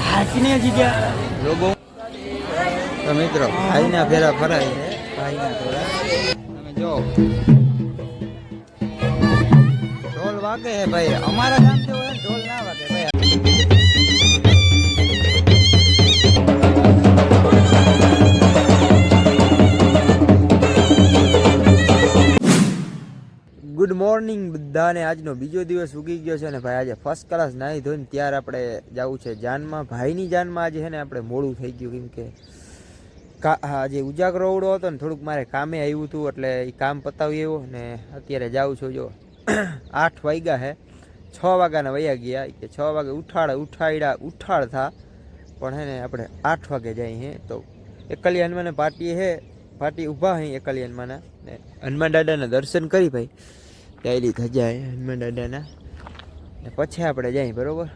હાચને જગ્યા લોકો તો મિત્રો ભાઈના ફેરા ફરાય છે ભાઈના ફેરા તમે જો ઢોલ વાગે હે ભાઈ અમારા ગામ જેવો હે ઢોલ ના વાગે ભાઈ ગુડ મોર્નિંગ બધાને આજનો બીજો દિવસ ઉગી ગયો છે ને ભાઈ આજે ફર્સ્ટ ક્લાસ નાહી ધોઈને ત્યાર આપણે જવું છે જાનમાં ભાઈની જાનમાં આજે છે ને આપણે મોડું થઈ ગયું કેમ કે આજે ઉજાગરો અવડો હતો ને થોડુંક મારે કામે આવ્યું હતું એટલે એ કામ પતાવી આવ્યો ને અત્યારે જાઉં છું જો 8 વાગ્યા હે 6 વાગ્યાના વયા ગયા કે 6 વાગે ઉઠાડ થા પણ હે ને આપણે 8 વાગે જઈએ હે તો એકલી હનુમાન પાર્ટી ઊભા હે એકલી હનુમાન ને હનુમાન દાદાના દર્શન કરી ભાઈ ડાયરી થઈ જાય હનુમાન દાદાના ને પછી આપણે જઈએ બરાબર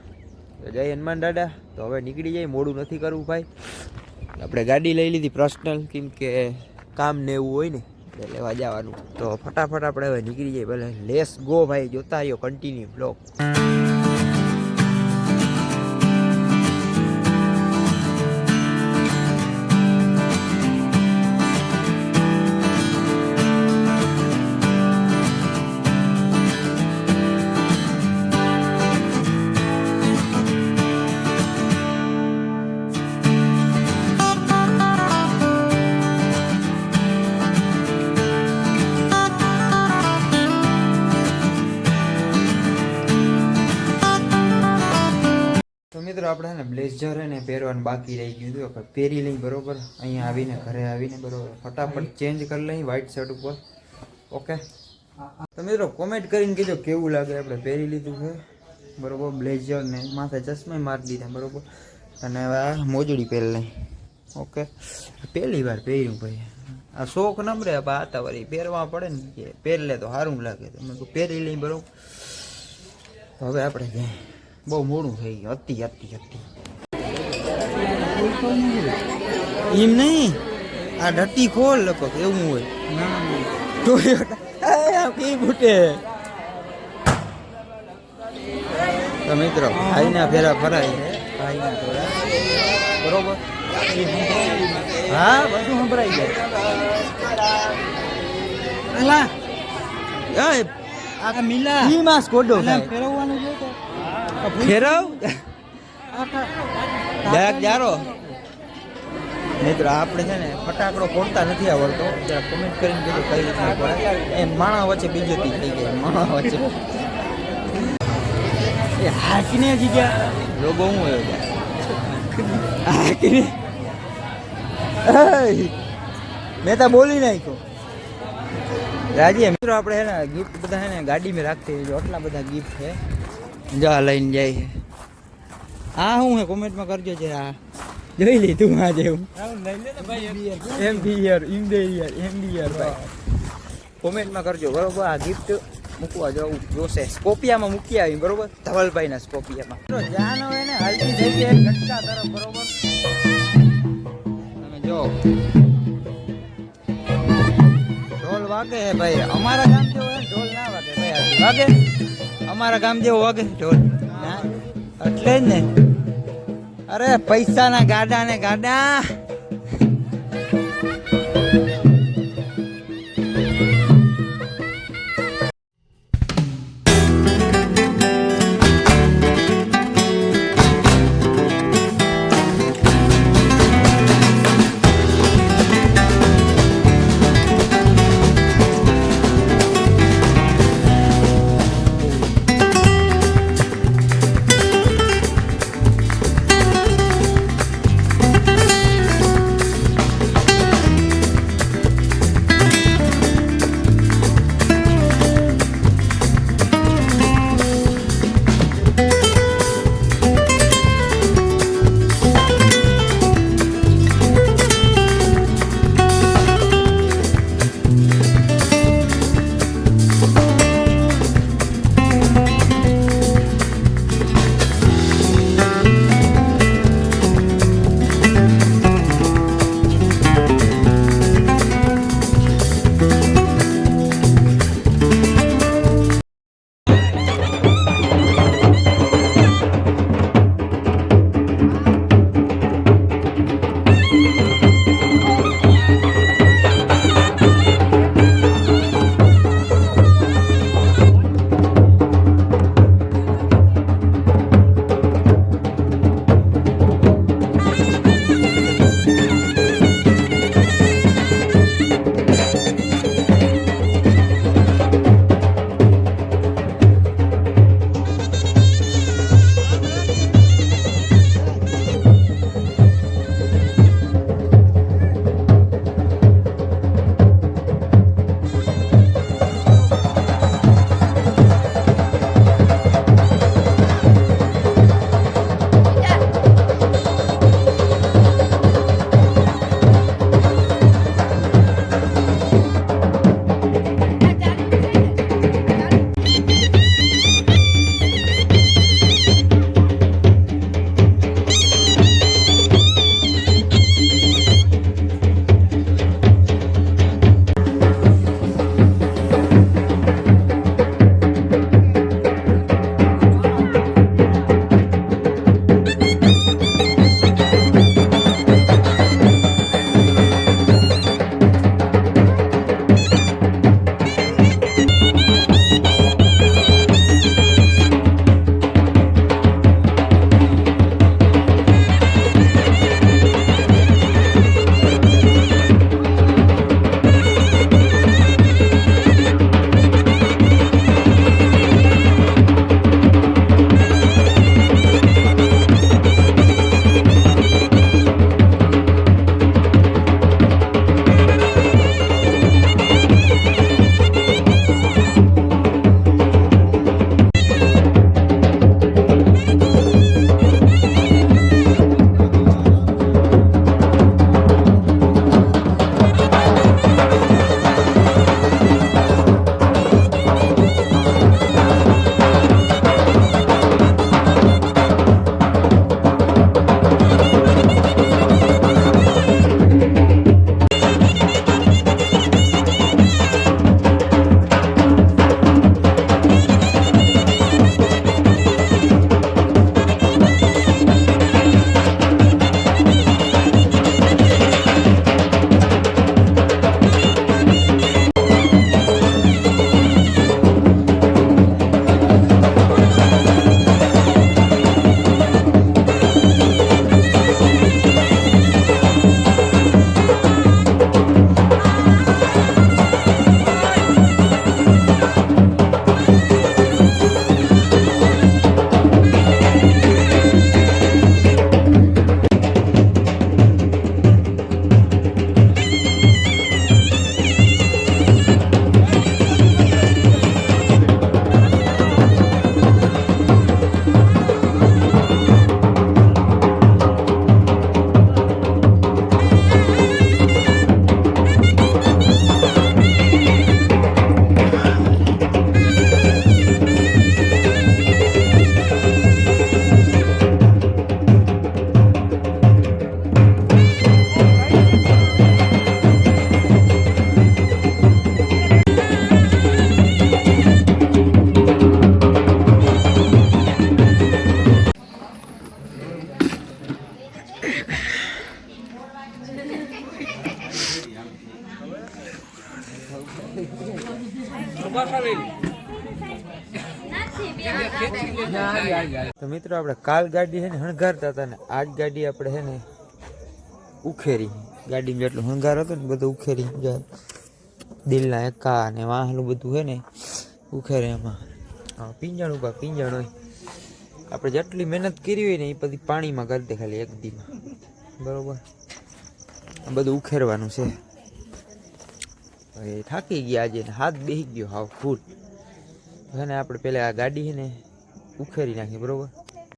તો જય હનુમાન દાદા તો હવે નીકળી જાય મોડું નથી કરવું ભાઈ આપણે ગાડી લઈ લીધી પર્સનલ કેમ કે કામ ને એવું હોય ને એટલે લેવા જવાનું તો ફટાફટ આપણે હવે નીકળી જાય ભલે લેસ ગો ભાઈ જોતા રહ્યો કન્ટિન્યુ બ્લોગ મિત્રો આપણે ને બ્લેઝર ને પહેરવાનું બાકી રહી ગયું હતું પહેરી લઈ બરોબર અહીંયા આવીને ઘરે આવીને બરોબર ફટાફટ ચેન્જ કરી લઈ વ્હાઈટ શર્ટ ઉપર ઓકે તો મિત્રો કોમેન્ટ કરીને કીધો કેવું લાગે આપણે પહેરી લીધું છે બરોબર બ્લેઝર ને માથે ચશ્મા મારી દીધા બરોબર અને હવે આ મોજડી પહેરી લઈ ઓકે પહેલી વાર પહેર્યું ભાઈ આ શોખ નંબરે હતા વળી પહેરવા પડે ને કે પહેર લે તો સારું લાગે તો મેં પહેરી લઈ બરોબર હવે આપણે જાય બહુ મોડું થઈ ગયું હતી એમ નહીં આ ડટ્ટી ખોલ લપક એવું હોય કઈ ફૂટે તો મિત્રો ભાઈના ફેરા ફરાય છે ભાઈના ફેરા બરોબર હા બધું સંભળાઈ જાય આ મિલા ઈ માસ કોડો ફેરવવાનું છે ફેરવ જારો મિત્રો આપણે છે ને ફટાકડો ફોડતા નથી આવડતો જરા કોમેન્ટ કરીને કીધું કઈ રીતના પડે એ માણા વચ્ચે બીજેતી થઈ ગઈ માણા વચ્ચે એ હાકીને જગ્યા લોકો હું આવ્યો હાકીને મેં તો બોલી નાખ્યો રાજી મિત્રો આપણે છે ને ગિફ્ટ બધા છે ને ગાડીમાં રાખતી જો આટલા બધા ગિફ્ટ છે જા લઈને જાય હા હું હે કોમેન્ટમાં કરજો છે આ જોઈ લીધું આ જેવું એમબીઆર ભાઈ કોમેન્ટમાં કરજો બરોબર આ ગિફ્ટ મૂકવા જવું જોશે સ્કોપિયામાં મૂકી આવી બરોબર ધવલભાઈના સ્કોપિયામાં જાન હોય ને હાલતી થઈ ગઈ ઘટકા તરફ બરોબર તમે જો ઢોલ વાગે હે ભાઈ અમારા ગામ જેવો હે ઢોલ ના વાગે ભાઈ વાગે અમારા ગામ જેવો વાગે ઢોલ એટલે જ ને અરે પૈસાના ગાડા ને ગાડા તો મિત્રો આપણે કાલ ગાડી છે ને હણગારતા હતા ને આજ ગાડી આપણે છે ને ઉખેરી ગાડીમાં જેટલો હણગાર હતો ને બધું ઉખેરી જાય દિલના એકા ને વાહલું બધું છે ને ઉખેરે એમાં પીંજણ ઉપર પીંજણ હોય આપણે જેટલી મહેનત કરી હોય ને એ બધી પાણીમાં કરી દે ખાલી એક દીમાં બરોબર બધું ઉખેરવાનું છે હવે થાકી ગયા આજે હાથ બેસી ગયો હાવ ફૂલ છે ને આપણે પેલા આ ગાડી છે ને ઉખેરી નાખી બરોબર